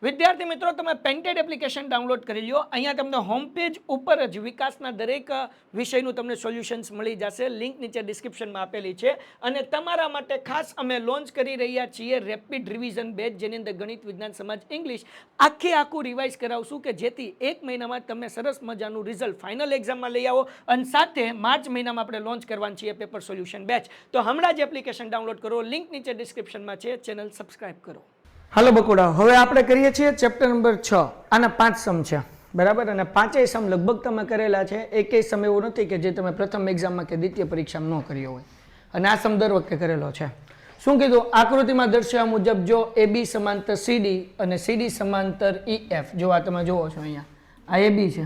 વિદ્યાર્થી મિત્રો, તમે પેન્ટેડ એપ્લિકેશન ડાઉનલોડ કરી લ્યો. અહીંયા તમને હોમ પેજ ઉપર જ વિકાસના દરેક વિષયનું તમને સોલ્યુશન્સ મળી જશે. લિંક નીચે ડિસ્ક્રિપ્શનમાં આપેલી છે. અને તમારા માટે ખાસ અમે લોન્ચ કરી રહ્યા છીએ રેપિડ રિવિઝન બેચ, જેની અંદર ગણિત, વિજ્ઞાન, સમાજ, ઇંગ્લિશ આખું રિવાઇઝ કરાવશું કે જેથી એક મહિનામાં તમે સરસ મજાનું રિઝલ્ટ ફાઇનલ એક્ઝામમાં લઈ આવો. અને સાથે માર્ચ મહિનામાં આપણે લોન્ચ કરવાની છીએ પેપર સોલ્યુશન બેચ. તો હમણાં જ એપ્લિકેશન ડાઉનલોડ કરો. લિંક નીચે ડિસ્ક્રિપ્શનમાં છે. ચેનલ સબસ્ક્રાઇબ કરો. હાલો બકોડા, હવે આપણે કરીએ છીએ ચેપ્ટર નંબર 6. આના 5 સમ છે, બરાબર. અને 5 સમ લગભગ તમે કરેલા છે. એકેય સમ એવો નથી કે જે તમે પ્રથમ એક્ઝામમાં કે દ્વિતીય પરીક્ષામાં ન કર્યો હોય. અને આ સમ દર વખતે કરેલો છે. શું કીધું? આકૃતિમાં દર્શાવ્યા મુજબ જો AB સમાંતર CD અને CD સમાંતર EF, જો આ તમે જોવો છો અહીંયા, આ AB છે,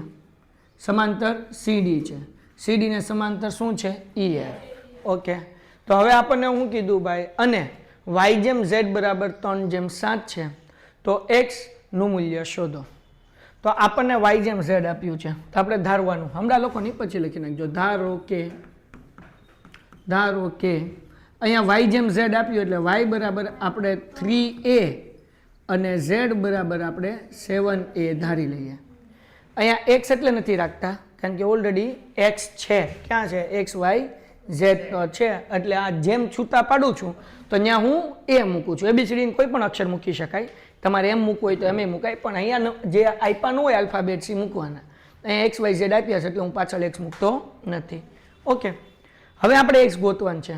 સમાંતર CD છે, CD ને સમાંતર શું છે? EF. ઓકે, તો હવે આપણને શું કીધું ભાઈ? અને y જેમ z બરાબર 3/7 છે, તો x નું મૂલ્ય શોધો. તો આપણને y જેમ z આપ્યું છે, તો આપણે ધારવાનું. હમણાં લોકો ની પછી લખી નાખજો. ધારો કે અહીંયા y જેમ z આપ્યું એટલે y બરાબર આપણે 3a અને z બરાબર આપણે 7a ધારી લઈએ. અહીંયા x એટલે નથી રાખતા, કારણ કે ઓલરેડી x છે. ક્યાં છે? x y z છે. એટલે આ જેમ છૂટા પાડું છું તો ત્યાં હું a મૂકું છું. ABCD કોઈ પણ અક્ષર મૂકી શકાય. તમારે એમ મૂકવું હોય તો એમ મૂકાય, પણ અહીંયા જે આપ્યા ન હોય આલ્ફાબેટ સી મૂકવાના. અહીંયા x y z આપ્યા છે એટલે હું પાછળ x મૂકતો નથી. ઓકે, હવે આપણે x ગોતવાનું છે.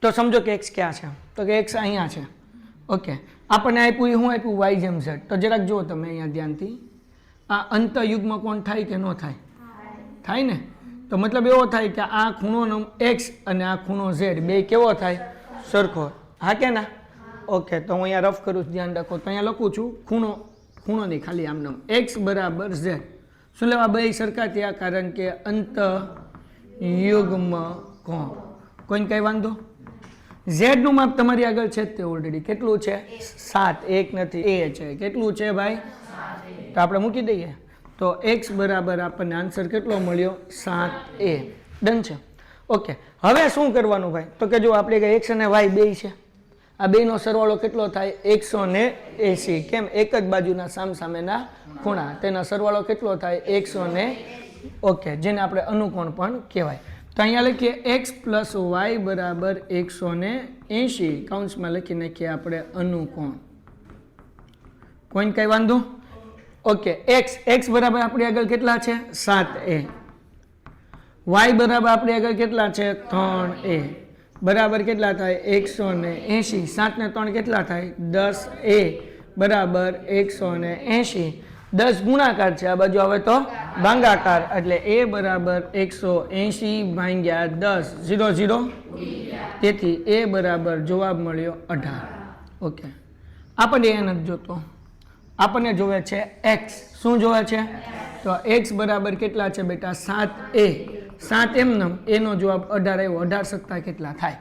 તો સમજો કે x ક્યાં છે? તો કે x અહીંયા છે. ઓકે, આપણને આપ્યું શું આપ્યું? y જેમ z. તો જરાક જુઓ તમે અહીંયા ધ્યાનથી, આ અંતયુગ્મ કોણ થાય કે ન થાય? થાય ને. તો મતલબ એવો થાય કે આ ખૂણો x અને આ ખૂણો z બે કેવો થાય? સરખો. હા કે ના? ઓકે, તો હું અહીંયા રફ કરું છું, ધ્યાન રાખો. તો અહીંયા લખું છું ખૂણો નહીં, ખાલી આમ નામ x બરાબર z. શું લેવા? બે સરખા થયા, કારણ કે અંતયુગ્મ કોણ. કોઈને કઈ વાંધો? z નું માપ તમારી આગળ છે તે ઓલરેડી. કેટલું છે? 7. એક નથી, a છે. કેટલું છે ભાઈ? તો આપણે મૂકી દઈએ. તો x બરાબર આપણને આન્સર કેટલો મળ્યો? 7a. ડન છે. ઓકે, હવે શું કરવાનું ભાઈ? તો કે જો આપણે x અને y બે છે, આ બેનો સરવાળો કેટલો થાય? 180. કેમ? એક જ બાજુના સામસામેના ખૂણા, તેનો સરવાળો કેટલો થાય? 180. ઓકે, જેને આપણે અનુકોણ પણ કહેવાય. તો અહીંયા લખીએ x પ્લસ y બરાબર 180. કૌંસમાં લખી નાખીએ આપણે અનુકોણ. કોઈને કઈ વાંધો? ઓકે, x બરાબર આપણી આગળ કેટલા છે? 7a. y બરાબર આપણી આગળ કેટલા છે? 3a. બરાબર કેટલા થાય? 180. 7 ને 3 કેટલા થાય? 10a બરાબર 180. 10 ગુણાકાર છે, આ બાજુ આવે તો ભાગાકાર, એટલે a બરાબર 180 ભાગ્યા 10, 0 0. તેથી a બરાબર જવાબ મળ્યો 18. ઓકે, આપણને એ નથી જોતો, આપણને જોવે છે x. શું જોવે છે? તો x બરાબર કેટલા છે બેટા? 7a. 7 એમનેમ, એનો જવાબ 18 આવ્યો. 18 સત્તા કેટલા થાય?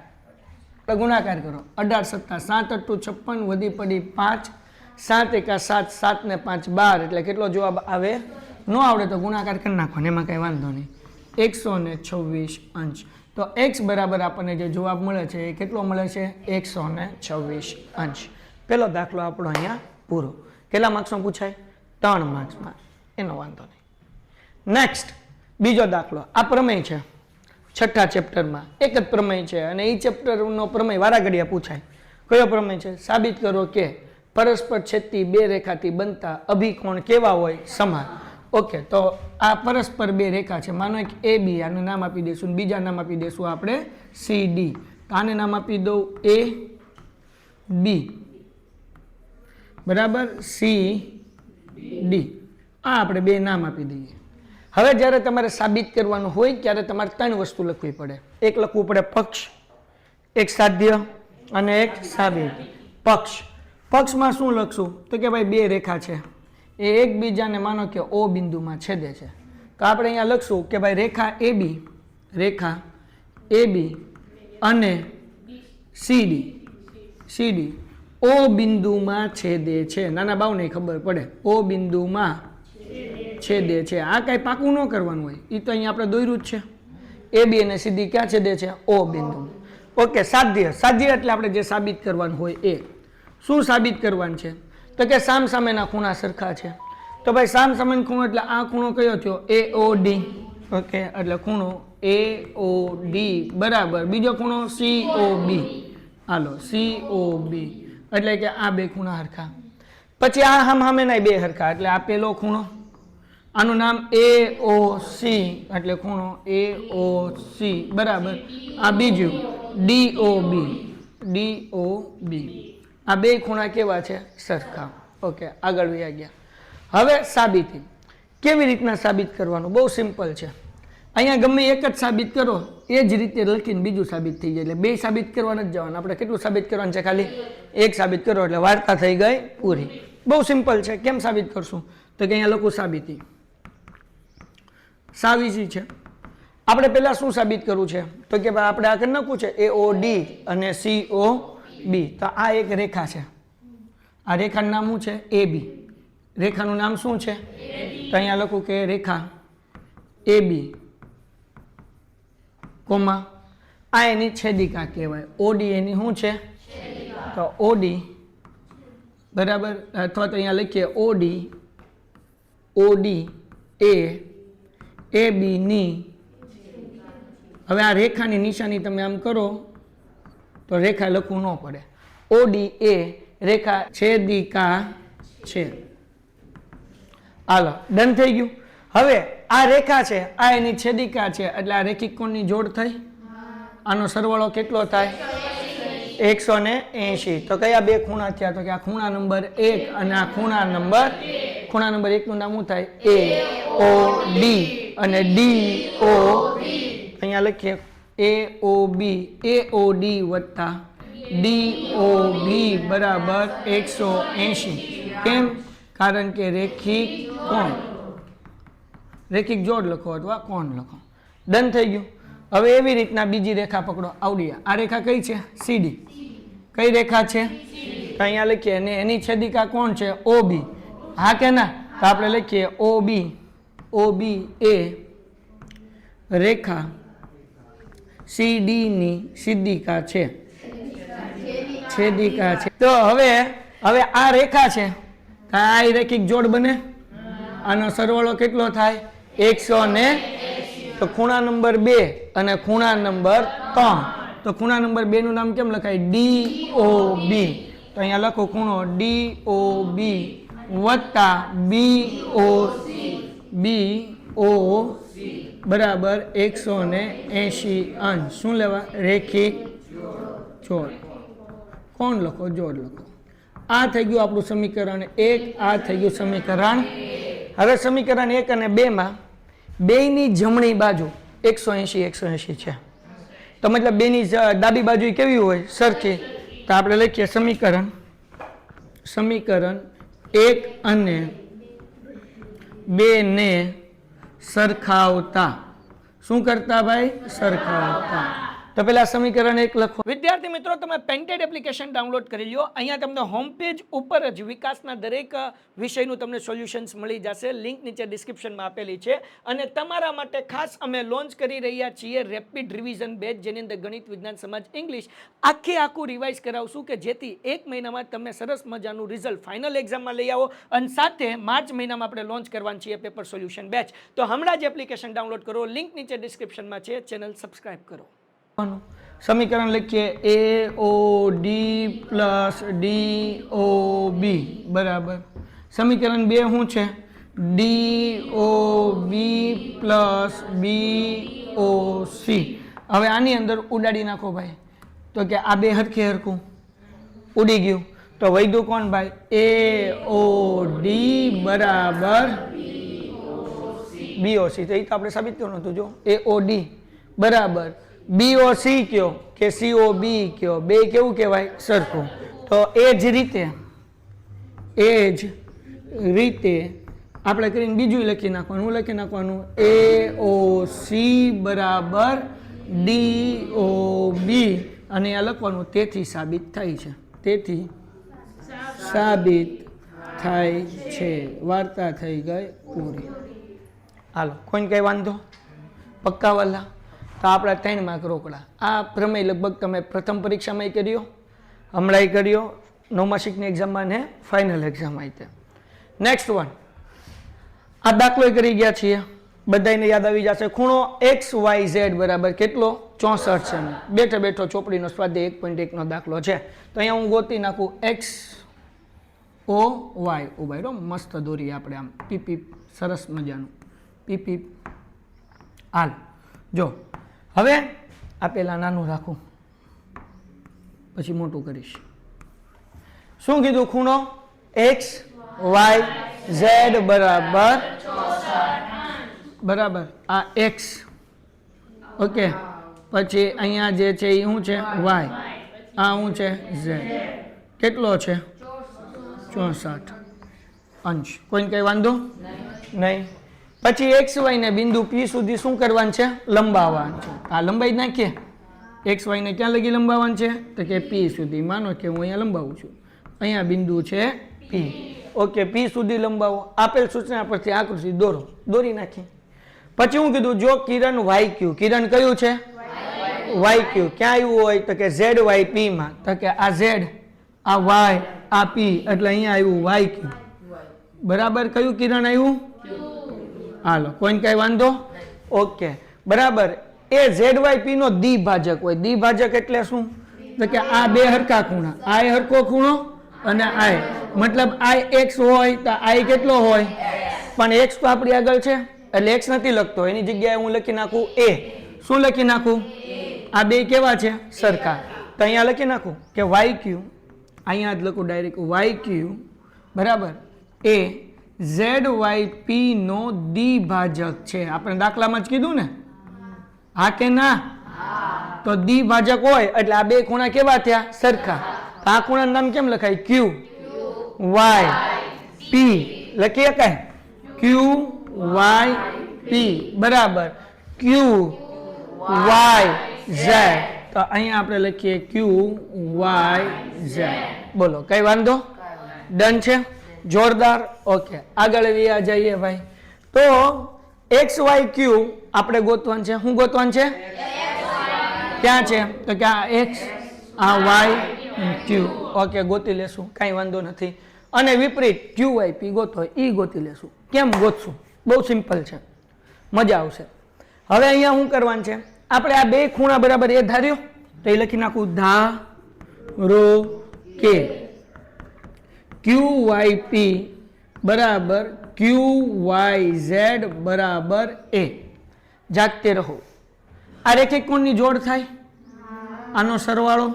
ગુણાકાર કરો. 18 સત્તા 7 × 56, વધી પડી 5. 7 × 7, 7 ને 5 12. એટલે કેટલો જવાબ આવે? ન આવડે તો ગુણાકાર કરી નાખો, એમાં કઈ વાંધો નહીં. 126 અંશ. તો x બરાબર આપણને જે જવાબ મળે છે એ કેટલો મળે છે? 126 અંશ. પેલો દાખલો આપણો અહીંયા પૂરો. કેટલા માર્ક્સમાં પૂછાય? 3 માર્ક્સમાં. એનો વાંધો નહીં. નેક્સ્ટ બીજો દાખલો. આ પ્રમેય છે 6થા ચેપ્ટરમાં. એક જ પ્રમેય છે અને એ ચેપ્ટરનો પ્રમેય વારાઘડિયા પૂછાય. કયો પ્રમેય છે? સાબિત કરો કે પરસ્પર છેદતી બે રેખાથી બનતા અભિકોણ કેવા હોય? સમાન. ઓકે, તો આ પરસ્પર બે રેખા છે. માનો એક AB, આનું નામ આપી દઈશું, બીજા નામ આપી દઈશું આપણે CD. તો આને નામ આપી દઉં AB બરાબર CD. આ આપણે બે નામ આપી દઈએ. હવે જ્યારે તમારે સાબિત કરવાનું હોય ત્યારે તમારે 3 વસ્તુ લખવી પડે. એક લખવું પડે પક્ષ, એક સાધ્ય અને એક સાબિત. પક્ષ. પક્ષમાં શું લખશું? તો કે ભાઈ બે રેખા છે, એ એકબીજાને માનો કે O બિંદુમાં છેદે છે. તો આપણે અહીંયા લખશું કે ભાઈ રેખા AB અને CD O બિંદુમાં છેદે છે. નાના બાવને ખબર પડે, O બિંદુમાં છેદે છે. આ કઈ પાકું ન કરવાનું હોય, એ તો અહીંયા આપણે દોર્યું જ છે. AB અને CD ક્યાં છેદે છે? O બિંદુ. ઓકે, સાધ્ય એટલે આપણે જે સાબિત કરવાનું હોય એ. શું સાબિત કરવાનું છે? તો કે સામ સામેના ખૂણા સરખા છે. તો ભાઈ સામ સામેનો ખૂણો એટલે આ ખૂણો કયો થયો? AOD. ઓકે, એટલે ખૂણો AOD બરાબર બીજો ખૂણો COB. હાલો COB એટલે કે આ બે ખૂણા હરખા. પછી આ સામેના બે હરખા એટલે આ પેલો ખૂણો, આનું નામ AOC એટલે ખૂણો AOC બરાબર. આ બીજું DOB. આ બે ખૂણા કેવા છે? સરખા. ઓકે, આગળ વયા ગયા. હવે સાબિતી કેવી રીતના સાબિત કરવાનું? બહુ સિમ્પલ છે. અહીંયા ગમે એક જ સાબિત કરો એ જ રીતે લખીને બીજું સાબિત થઈ જાય. એટલે બે સાબિત કરવા નથી જવાનું. આપણે કેટલું સાબિત કરવાનું છે? ખાલી એક સાબિત કરો એટલે વાર્તા થઈ ગઈ પૂરી. બહુ સિમ્પલ છે. કેમ સાબિત કરશું? તો કે અહીંયા લખું સાબિતી. સાબિતી છે. આપણે પહેલા શું સાબિત કરવું છે? તો કે ભાઈ આપણે આ કરી નાખવું છે AOD અને COB. તો આ એક રેખા છે. આ રેખાનું નામ શું છે? AB. રેખાનું નામ શું છે? તો અહીંયા લખું કે રેખા AB કોમા આ એની છેદિકા કહેવાય. OD એની શું છે? તો OD બરાબર. અથવા તો અહીંયા લખીએ OD AB ની. હવે આ રેખાની નિશાની તમે આમ કરો તો રેખા લખવું ન પડે. OD એ રેખા છેદિકા છે. હાલો ડન થઈ ગયું. હવે આ રેખા છે, આ એની છેદિકા છે એટલે આ રેખિક કોણની જોડ થઈ. આનો સરવાળો કેટલો થાય? 180. તો કયા બે ખૂણા થયા? તો કે આ ખૂણા નંબર 1 અને આ ખૂણા નંબર 1 નું નામ શું થાય? AOD અને DOB. અહીંયા લખીએ AOD વત્તા DOB બરાબર 180. કેમ? કારણ કે રેખિક કોણ, રેખિક જોડ લખો અથવા કોણ લખો. ડન થઈ ગયું. હવે એવી રીતના બીજી રેખા પકડો. આવડી આ રેખા કઈ છે? CD. કઈ રેખા છે? અહીંયા લખીએ અને એની છેદિકા કોણ છે? OB. હા કે ના? તો આપણે લખીએ OB એ રેખા CD ની છેદિકા છે. છેદિકા છે. તો હવે આ રેખા છે, આ રેખિક જોડ બને. આનો સરવાળો કેટલો થાય? 180. તો ખૂણા નંબર 2 અને ખૂણા નંબર 3. તો ખૂણા નંબર 2 નું નામ કેમ લખાય? DOB. તો અહીંયા લખો ખૂણો DOB વત્તા BOC બરાબર 180 અંશ. શું લેવા? રેખિક જોડ. કોણ લખો? જોડ લખો. આ થઈ ગયું આપણું સમીકરણ 1. આ થઈ ગયું સમીકરણ. હવે સમીકરણ 1 અને 2 માં બેયની જમણી બાજુ 180 છે. તો મતલબ બેની ડાબી બાજુ કેવી હોય? સરખી. તો આપણે લખીએ સમીકરણ 1 અને 2 ને સરખાવતા. શું કરતા ભાઈ? સરખાવતા. તો પેલા સમીકરણ 1 લખો. વિદ્યાર્થી મિત્રો, તમે પેન્ટેડ એપ્લિકેશન ડાઉનલોડ કરી લ્યો. અહીંયા તમને હોમ પેજ ઉપર જ વિકાસના દરેક વિષયનું તમને સોલ્યુશન્સ મળી જશે. લિંક નીચે ડિસ્ક્રિપ્શનમાં આપેલી છે. અને તમારા માટે ખાસ અમે લોન્ચ કરી રહ્યા છીએ રેપિડ રિવિઝન બેચ, જેની અંદર ગણિત, વિજ્ઞાન, સમાજ, ઇંગ્લિશ આખું રિવાઇઝ કરાવશું કે જેથી 1 મહિનામાં તમે સરસ મજાનું રિઝલ્ટ ફાઇનલ એક્ઝામમાં લઈ આવો. અને સાથે માર્ચ મહિનામાં આપણે લોન્ચ કરવાની છીએ પેપર સોલ્યુશન બેચ. તો હમણાં જ એપ્લિકેશન ડાઉનલોડ કરો. લિંક નીચે ડિસ્ક્રિપ્શનમાં છે. ચેનલ સબસ્ક્રાઇબ કરો. સમીકરણ લખીએ AOD પ્લસ DOB બરાબર. સમીકરણ 2 શું છે? DOB plus BOC. હવે આની અંદર ઉડાડી નાખો ભાઈ. તો કે આ બે હરખે હરખું ઉડી ગયું. તો વૈધું કોણ ભાઈ? AOD બરાબર BOC. તો એ તો આપણે સાબિત કરવાનું હતું. જો AOD બરાબર BOC કયો કે COB કયો, બે કેવું કહેવાય? સરખું. તો એ જ રીતે આપણે કરીને બીજું લખી નાખવાનું. લખી નાખવાનું AOC બરાબર DOB અને આ લખવાનું તેથી સાબિત થાય છે. તેથી સાબિત થાય છે. વાર્તા થઈ ગઈ પૂરી. હાલો, કોઈને કઈ વાંધો? પક્કા વાલા? તો આપણા 3 માર્ક રોકડા. આ પ્રમેય લગભગ તમે પ્રથમ પરીક્ષામાં કર્યો, હમણાં કર્યો, નવમાસિકની એક્ઝામમાં ને ફાઇનલ એક્ઝામ આવી. નેક્સ્ટ વન, આ દાખલો કરી ગયા છીએ, બધાને યાદ આવી જશે. ખૂણો XYZ બરાબર કેટલો? 64 છે. બેઠો બેઠો ચોપડીનો સ્વાધ્યાય 1.1 નો દાખલો છે. તો અહીંયા હું ગોતી નાખું XOY. ઉભા રહો, મસ્ત દોરી આપણે આમ પીપી, સરસ મજાનું પીપી. હાલ જો, હવે આ પેલા નાનું રાખું, પછી મોટું કરીશ. શું કીધું? ખૂણો XYZ બરાબર આ X. ઓકે, પછી અહીંયા જે છે એ શું છે? Y. આ શું છે? Z. કેટલો છે? 64 અંશ. કોઈને કઈ વાંધો નહીં. પછી XY ને બિંદુ P સુધી શું કરવાનું છે? લંબાવવાનું છે. આ લંબાઈ નાખીએ. XY ને ક્યાં લગી લંબાવવાનું છે? તો કે P સુધી. માનો કે હું અહીંયા લંબાવું છું, અહીંયા બિંદુ છે P. ઓકે, P સુધી લંબાવો. આપેલ સૂચના પરથી આકૃતિ દોરો. દોરી નાખી. પછી હું કીધું, જો કિરણ YQ, કિરણ કયું છે? YQ. ક્યાં આવ્યું હોય? તો કે ZYP માં. તો કે આ Z, આ Y, આ P, એટલે અહીંયા આવ્યું YQ. બરાબર. કયું કિરણ આવ્યું? હાલો, કોઈને કઈ વાંધો? ઓકે, બરાબર. એ ZYP નો દ્વિભાજક હોય. દ્વિભાજક એટલે શું? તો કે આ બે હરખા ખૂણા, આ હરખો ખૂણો અને આ, મતલબ આ X હોય તો આ કેટલો હોય? પણ X તો આપણી આગળ છે એટલે X નથી લખતો, એની જગ્યાએ હું લખી નાખું A. શું લખી નાખું? આ બે કેવા છે? સરખા. તો અહીંયા લખી નાખું કે YQ, અહીંયા જ લખું ડાયરેક્ટ YQ બરાબર એ ZYP નો દ્વિભાજક છે. આપણે દાખલામાં જ કીધું ને, હા કે ના? તો દ્વિભાજક હોય એટલે આ બે ખૂણા કેવા થયા? સરખા. આ ખૂણાનું નામ કેમ લખાય? Q Y P લખી શકાય. Q Y P બરાબર Q Y Z. તો અહીંયા આપણે લખીએ Q Y Z. બોલો, કઈ વાંધો? ડન છે? જોરદાર. ઓકે, આગળ વ્યા જઈએ ભાઈ. તો XYQ આપણે ગોતવાનું છે. શું ગોતવાનું છે? ક્યાં છે? તો કે આ X, આ Y, Q. ઓકે, ગોતી લેશું, કાંઈ વાંધો નથી. અને વિપરીત QYP ગોતો એ ગોતી લેશું. કેમ ગોતશું? બહુ સિમ્પલ છે, મજા આવશે. હવે અહીંયા શું કરવાનું છે? આપણે આ બે ખૂણા બરાબર એ ધાર્યો તો એ લખી નાખું ધારો કે QYP બરાબર QYZ બરાબર A. જાગતે રહો. આ રેખિક કોણની જોડ થાય? આનો સરવાળો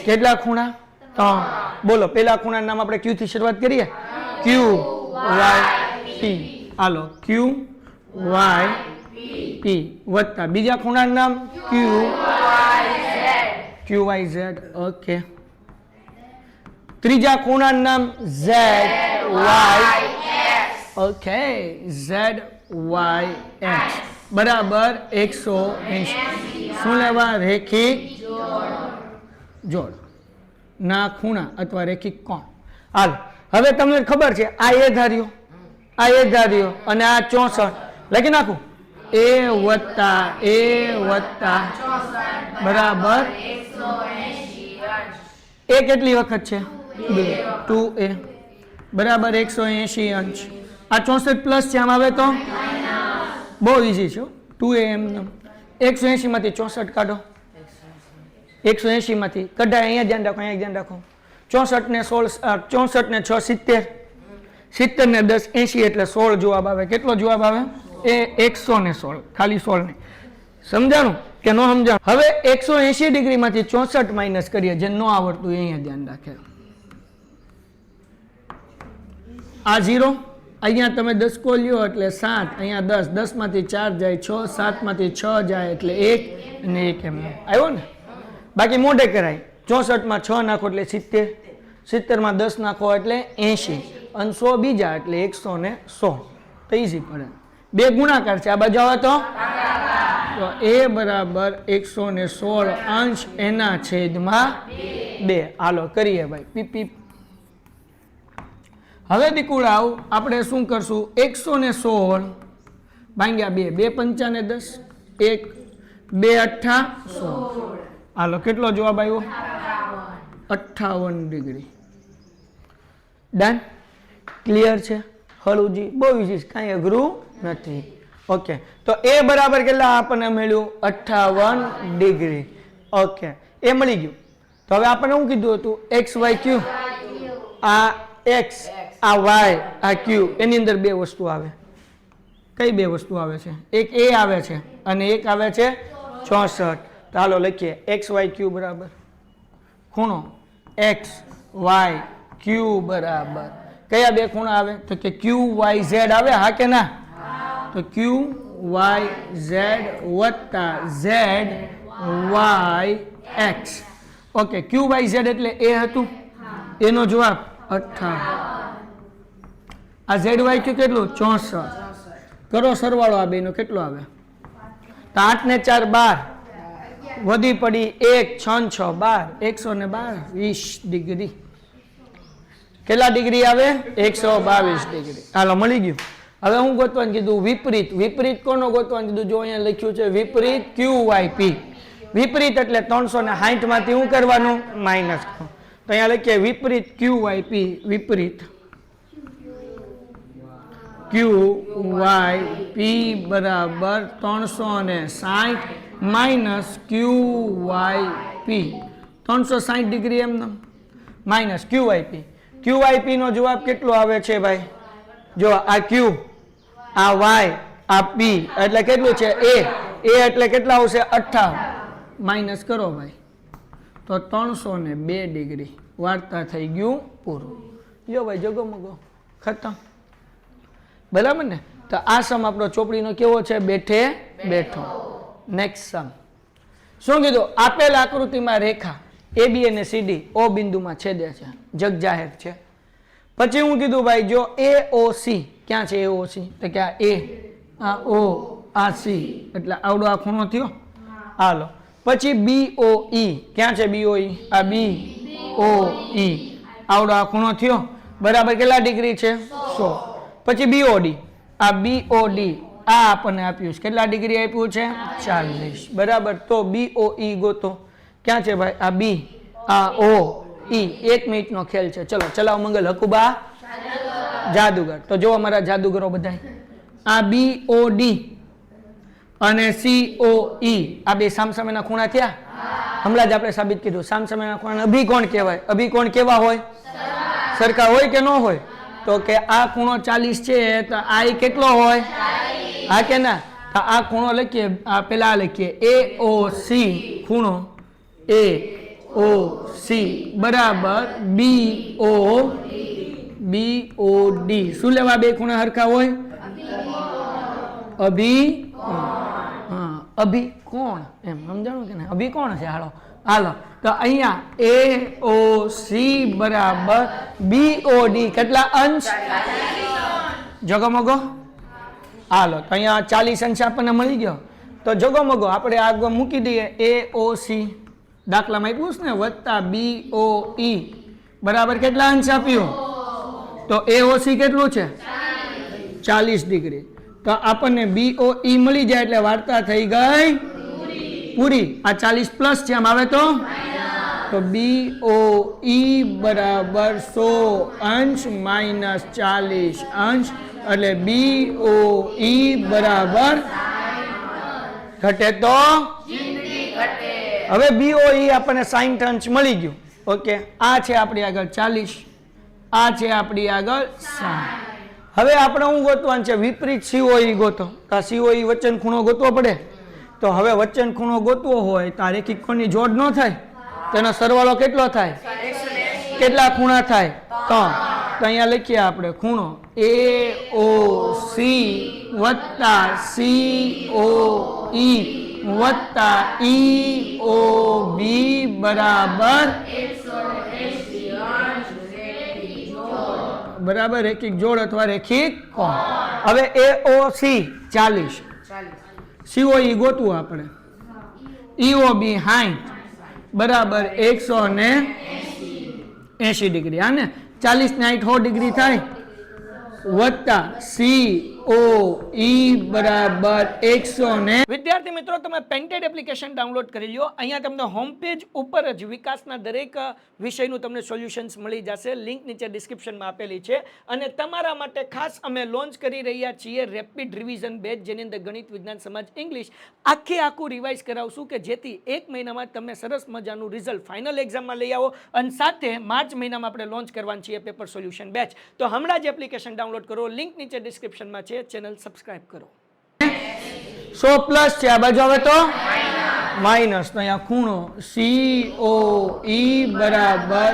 કેટલા ખૂણા? 3. બોલો, પેલા ખૂણાનું નામ આપણે Q થી શરૂઆત કરીએ. QYP. હાલો, QYP વત્તા બીજા ખૂણાનું નામ QYZ. ઓકે, ત્રીજા ખૂણાનું નામ ZY. ઓકે, ZYX બરાબર 180. શું લેવા? રેખિક જોડ ના ખૂણા અથવા રેખિક કોણ. હાલ, હવે તમને ખબર છે આ એ ધાર્યો, આ એ ધાર્યો અને આ 64 લખી નાખું. A વત્તા બરાબર એ કેટલી વખત છે? 2A બરાબર 180 અંશ. આ 64 પ્લસ છે, આમ આવે તો બહુ ઈઝી છે. 2A એમ 180 માંથી 64 કાઢો. 180 માંથી કઢાય. અહીંયા ધ્યાન રાખો, અહીંયા ધ્યાન રાખો. 64 ને 16, 64 ને 6 70, 70 ને 10 80 એટલે 16 જવાબ આવે. કેટલો જવાબ આવે? એ 116. ખાલી 16 ને સમજાણું કે ન સમજાણું? હવે 180 ડિગ્રી માંથી 64 માઇનસ કરીએ. જે ન આવડતું એ અહીંયા ધ્યાન રાખે. આ 0, અહીંયા તમે 10 કો લ્યો એટલે 7, અહીંયા 10, 10 માંથી 4 જાય 6, 7 માંથી 6 જાય એટલે 1 અને 1 એમ આવ્યો ને. બાકી મોઢે કરાય. 64 માં 6 નાખો એટલે 70, 70 માં 10 નાખો એટલે 80 અને 100 બીજા એટલે 116. તો ઈઝી પડે. બે ગુણાકાર છે, આ બાજુ આવે તો A બરાબર 116 અંશ એના છેદમાં 2. હાલો કરીએ ભાઈ. પીપી. હવે દીકુડાઓ આપણે શું કરશું? 116 ભાગ્યા 2, 2 પંચા ને 10, 1 2 8 16. હાલો, કેટલો જવાબ આવ્યો? 58 ડિગ્રી. ડન? ક્લિયર છે? હળુજી બહુ વિશેષ, કાંઈ અઘરું નથી. ઓકે, તો એ બરાબર કેટલા આપણને મળ્યું? 58 ડિગ્રી. ઓકે, એ મળી ગયું. તો હવે આપણને શું કીધું હતું? X Y Q. આ એક્સ, આ વાય, આ ક્યુ, એની અંદર બે વસ્તુ આવે. કઈ બે વસ્તુ આવે છે? એક એ આવે છે અને એક આવે છે 64. તો હાલો લખીએ એક્સ વાય ક્યુ બરાબર ખૂણો એક્સ વાય ક્યુ બરાબર કયા બે ખૂણા આવે? તો કે ક્યુ વાય ઝેડ આવે. હા કે ના? તો ક્યુ વાય ઝેડ વત્તા Z Y X. Okay, Q Y Z એટલે એ હતું, એનો જવાબ 58. આ ઝેડ વાય ક્યુ કેટલું? 64. કરો સરવાળો, આ બેનો કેટલો આવે? તો 8 ને 4 12, વધી પડી 1 6 6 12, 112 20 ડિગ્રી. કેટલા ડિગ્રી આવે? 122 ડિગ્રી. હાલો મળી ગયું. હવે હું ગોતવાનું કીધું? વિપરીત. વિપરીત કોનો ગોતવાનું કીધું? જો અહીંયા લખ્યું છે વિપરીત ક્યુ વાય પી. વિપરીત એટલે 360 માંથી શું કરવાનું? માઇનસ. તો અહીંયા લખીએ વિપરીત ક્યુ વાય પી. વિપરીત ક્યુ વાય પી બરાબર 360 minus Q Y P. 360 degree એમને minus Q Y P. Q Y P નો જવાબ કેટલો આવે છે ભાઈ? જો આ ક્યુ, આ વાય, આ પી એટલે કેટલું છે? એ એટલે કેટલા આવશે? 58. માઇનસ કરો ભાઈ તો 302 ડિગ્રી. વાર્તા થઈ ગયું પૂરું. જો ભાઈ જગમગો ખતમ. બરાબર ને? તો આ સમ આપણો ચોપડીનો કેવો છે? બેઠે બેઠો. નેક્સ્ટ સમ શું કીધું? આપેલ આકૃતિમાં રેખા એ બી અને સીડી ઓ બિંદુમાં છેદે છે. જગ જાહેર છે. પછી હું કીધું ભાઈ જો એ ઓ સી ક્યાં છે? એ ઓ સી તો કે આ એ, આ ઓ, આ સી એટલે આવડો આ ખૂણો થયો. હાલો પછી બી ઓ ઈ ક્યાં છે? બી ઓ ઈ, આ બી ઓ ઈ આવડો આ ખૂણો થયો. બરાબર કેટલા ડિગ્રી છે? 100. પછી બીઓડી, આ બીઓડી આ આપણને આપ્યું છે કેટલા ડિગ્રી આપ્યું છે? 40. બરાબર. તો બીઓઈ ગોતો. ક્યાં છે ભાઈ? આ બી, આ ઓ ઈ. 1 મિનિટનો ખેલ છે. ચલો ચલાવ મંગલ હકુબા જાદુગર. તો જો અમારા જાદુગરો બધા આ બીઓડી અને સીઓઈ આ બે સામસામેના ખૂણા થયા. હમણાં જ આપણે સાબિત કીધું સામસામેના ખૂણા અભિકોણ કહેવાય. અભિકોણ કેવા હોય? સરખા હોય કે ન હોય? તો કે આ ખૂણો 40 છે તો આ કેટલો હોય? હા કે ના? તો આ ખૂણો લખીએ, આ પેલા લખીએ એ ઓ સી ખૂણો એ ઓ સી બરાબર બી ઓ ડી. શું લેવા? બે ખૂણા હરખા હોય? અભિકોણ એમ સમજાણું કે ના? અભિકોણ છે. હાલો તો અહીંયા એ ઓ સી બરાબર બી ઓ ડી કેટલા અંશ? જગમગો. હાલો તો અહીંયા 40 અંશ આપણને મળી ગયો. તો જગમગો આપણે આગળ મૂકી દઈએ એ ઓ સી દાખલામાં આપ્યું ને વત્તા બી ઓ ઈ બરાબર કેટલા અંશ આપ્યું? તો એ ઓ સી કેટલું છે? 40 ડિગ્રી. તો આપણને બી ઓ ઈ મળી જાય એટલે વાર્તા થઈ ગઈ પૂરી. આ 40 પ્લસ છે આમ આવે તો બી ઓ ઈ બરાબર 100 અંશ માઇનસ 40 અંશ એટલે બી ઓ ઈ બરાબર ઘટે તો હવે બી ઓ ઈ આપણને 60 અંશ મળી ગયું. ઓકે, આ છે આપણી આગળ 40, આ છે આપણી આગળ 60. હવે આપણે શું ગોતવાનું છે? વિપરીત સીઓઈ ગોતો. આ સીઓઈ વચ્ચેનો ખૂણો ગોતવો પડે. તો હવે વચ્ચેનો ખૂણો ગોતવો હોય તો આ રેખિક કોણની જોડ ન થાય? તેનો સરવાળો કેટલો થાય? કેટલા ખૂણા થાય? 3. તો અહીંયા લખીએ આપણે ખૂણો એ ઓ સી વત્તા સી ઓ ઈ વત્તા ઈ ઓ બી બરાબર બરાબર રેખિક જોડ અથવા રેખિક કોણ. હવે એ ઓ સી 40, સીઓઈ ગોતવું આપણે. ઈઓ બી 60 બરાબર 180 ડિગ્રી. હા ને? 40 ને 60 ડિગ્રી થાય વત્તા સી COE બરાબર 100 ને વિદ્યાર્થી મિત્રો તમે પેન્ટેડ એપ્લિકેશન ડાઉનલોડ કરી લ્યો. અહીંયા તમને હોમ પેજ ઉપર જ વિકાસના દરેક વિષયનું તમને સોલ્યુશન્સ મળી જશે. લિંક નીચે ડિસ્ક્રિપ્શનમાં આપેલી છે. અને તમારા માટે ખાસ અમે લોન્ચ કરી રહ્યા છીએ રેપિડ રિવિઝન બેચ, જેની અંદર ગણિત, વિજ્ઞાન, સમાજ, ઇંગ્લિશ આખું રિવાઇઝ કરાવશું કે જેથી 1 મહિનામાં તમે સરસ મજાનું રિઝલ્ટ ફાઇનલ એક્ઝામમાં લઈ આવો. અને સાથે માર્ચ મહિનામાં આપણે લોન્ચ કરવાની છીએ પેપર સોલ્યુશન બેચ. તો હમણાં જ એપ્લિકેશન ડાઉનલોડ કરો, લિંક નીચે ડિસ્ક્રિપ્શનમાં છે. ચેનલ સબસ્ક્રાઇબ કરો. 100 પ્લસ છે, આ બાજુ આવે તો માઇનસ. તો અહીંયા ખૂણો COE બરાબર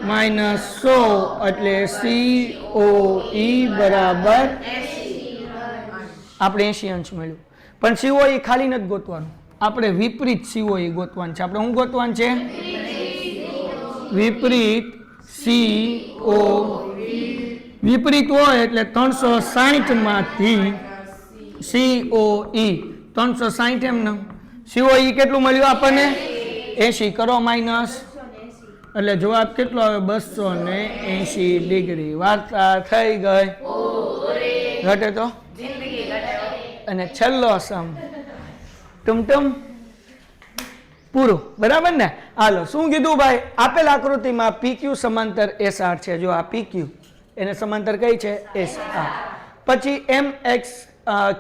-100 એટલે COE બરાબર આપણે 80 અંશ મળ્યું. પણ COE ખાલી નથી ગોતવાનું, આપણે વિપરીત COE ગોતવાનું છે. આપણે શું ગોતવાનું છે? વિપરીત COE. વિપરીત હોય એટલે 360 માંથી COE 360 એમ ને. COE કેટલું મળ્યું આપણને? 80 કરો માઇનસ એટલે જવાબ કેટલો આવે? 280 ડિગ્રી. વાર્તા થઈ ગઈ. ઘટે તો અને છેલ્લો સમ ટુમટુમ પૂરું. બરાબર ને? હાલો, શું કીધું ભાઈ? આપેલ આકૃતિમાં PQ સમાંતર SR છે. જો આ PQ એને સમાંતર કઈ છે? SR. પછી MX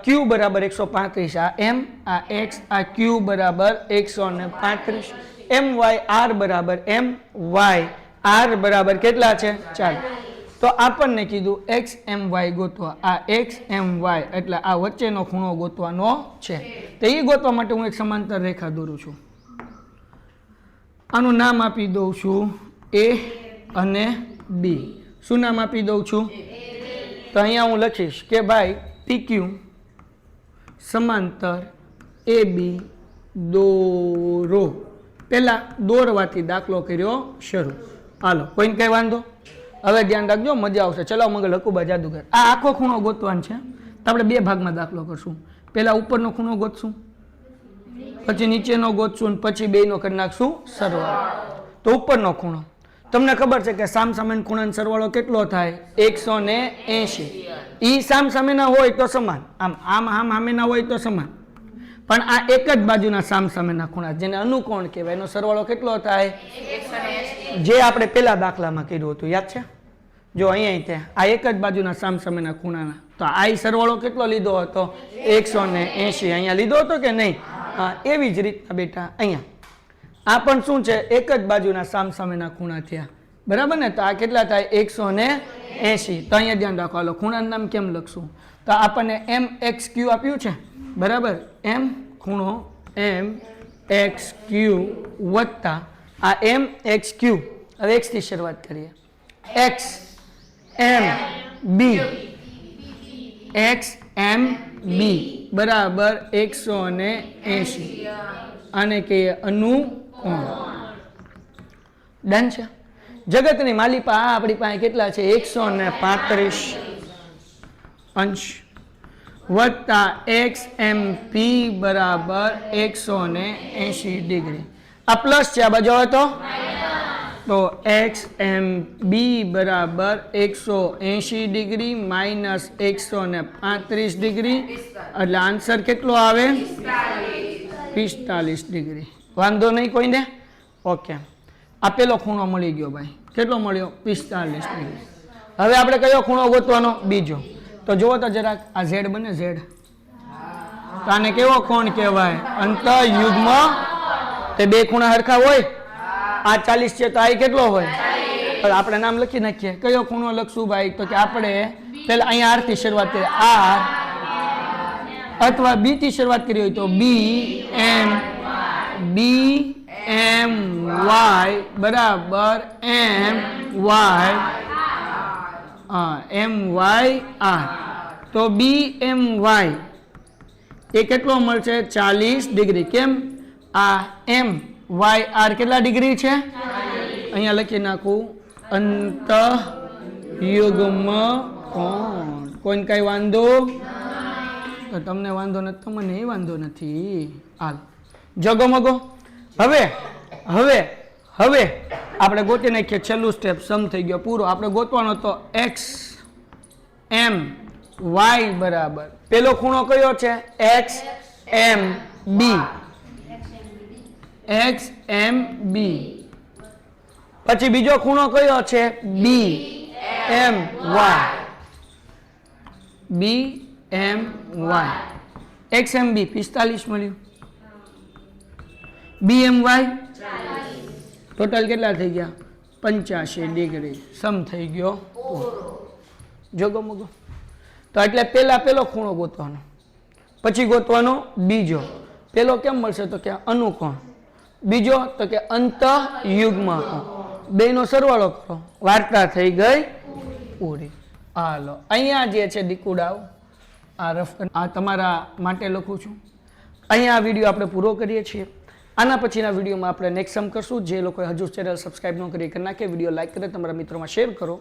Q બરાબર 135, આ M, આ X, આ Q બરાબર 135, MY R બરાબર MY R બરાબર કેટલા છે? 4. તો આપણને કીધું XMY ગોતવા. આ XMY એટલે આ વચ્ચેનો ખૂણો ગોતવાનો છે. તો એ ગોતવા માટે હું એક સમાંતર રેખા દોરું છું. આનું નામ આપી દઉં છું A અને B. શું નામ આપી દઉં છું? તો અહીંયા હું લખીશ કે ભાઈ PQ સમાંતર AB દોરો. પહેલા દોરવાથી દાખલો કર્યો શરૂ. હાલો, કોઈને કઈ વાંધો? હવે ધ્યાન રાખજો, મજા આવશે. ચલો મગજ હકુબા જાદુગર. આ આખો ખૂણો ગોતવાનો છે. તો આપણે 2 ભાગમાં દાખલો કરશું. પહેલા ઉપરનો ખૂણો ગોતશું, પછી નીચેનો ગોતશું, પછી બેયનો કરી નાખશું સરવાળો. તો ઉપરનો ખૂણો તમને ખબર છે કે સામસામેના ખૂણાનો સરવાળો કેટલો થાય? 180. ઈ સામસામેના હોય તો સમાન, આમ સામેના હોય તો સમાન. પણ આ એક જ બાજુના સામસામેના ખૂણા જેને અનુકોણ કહેવાય, એનો સરવાળો કેટલો થાય? 180. જે આપણે પેલા દાખલામાં કર્યું હતું, યાદ છે? જો અહીંયા આ એક જ બાજુના સામસામેના ખૂણાના, તો આ સરવાળો કેટલો લીધો હતો? 180. અહીંયા લીધો હતો કે નહીં? એવી જ રીતના બેટા અહીંયા આ પણ શું છે? એક જ બાજુના સામસામેના ખૂણા થયા. બરાબર ને? તો આ કેટલા થાય? 180. તો અહીંયા ધ્યાન રાખો. હાલો, ખૂણાનું નામ કેમ લખશું? તો આપણને MXQ આપ્યું છે. બરાબર? M ખૂણો MXQ વત્તા આ MXQ. હવે X થી શરૂઆત કરીએ. XMB XMB બરાબર 180. આને કહીએ અનુકોણ. ડન છે? જગતની માલિપા આપણી પાસે કેટલા છે? 135 અંશ વત્તા XMP બરાબર 180 ડિગ્રી. આ પ્લસ છે, આ બાજુ આવે તો XMB બરાબર 180 ડિગ્રી માઇનસ 135 ડિગ્રી એટલે આન્સર કેટલો આવે? 45 ડિગ્રી. વાંધો નહીં કોઈને? ઓકે, આપેલો ખૂણો મળી ગયો ભાઈ. કેટલો મળ્યો? 45 ડિગ્રી. હવે આપણે કયો ખૂણો ગોતવાનો? બીજો. તો જુઓ તો જરાક, આ Z બને Z. તો આને કેવો કોણ કહેવાય? અંતઃયુગ્મ. તે બે ખૂણા હરખા હોય? આ 40 છે તો આ કેટલો હોય? આપણે નામ લખી નાખીએ. કયો ખૂણો લખશું ભાઈ? તો કે આપણે પેલા અહીંયા R થી શરૂઆત કરીએ. R અથવા B થી શરૂઆત કરી હોય તો BMY બરાબર MYR. તો BMY એ કેટલો મળશે? 40 ડિગ્રી. કેમ? આ MYR કેટલા ડિગ્રી છે? અહીંયા લખી નાખું અંતઃયુગ્મ કોણ. કોઈને કઈ વાંધો? તો તમને વાંધો નથી તો મને વાંધો નથી. હાલ જગો મગો. હવે આપણે ગોતી નાખીએ. છેલ્લું સ્ટેપ સમ થઈ ગયો પૂરો. આપણે ગોતવાનો તો XM વાય બરાબર પેલો ખૂણો કયો છે એક્સ એમ બી એક્સ એમ બી પછી બીજો ખૂણો કયો છે બી એમ વાય બી એમ વાય એક્સ એમ બી 45 મળ્યું બી એમ વાય ટોટલ કેટલા થઈ ગયા 85 ડિગ્રી સમ થઈ ગયો જોગો મગો તો એટલે પેલો ખૂણો ગોતવાનો પછી ગોતવાનો બીજો પેલો કેમ મળશે તો કે અનુકોણ બીજો તો કે અંતઃયુગ્મ કોણ બેનો સરવાળો કરો વાર્તા થઈ ગઈ પૂરી હાલો અહીંયા જે છે દીકુડાવ આ રફ આ તમારા માટે લખું છું અહીંયા આ વિડીયો આપણે પૂરો કરીએ છીએ આના પછીના વિડીયોમાં આપણે નેક્સ્ટ સમ કરશું જે લોકોએ હજુ ચેનલ સબસ્ક્રાઇબ ન કરી કરી નાખે વિડીયો લાઇક કરે તમારા મિત્રોમાં શેર કરો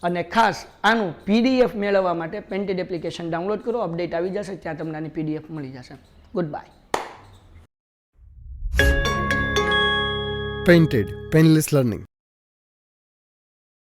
અને ખાસ આનું પીડીએફ મેળવવા માટે પેન્ટેડ એપ્લિકેશન ડાઉનલોડ કરો અપડેટ આવી જશે ત્યાં તમને આની પીડીએફ મળી જશે good bye Painted Painless Learning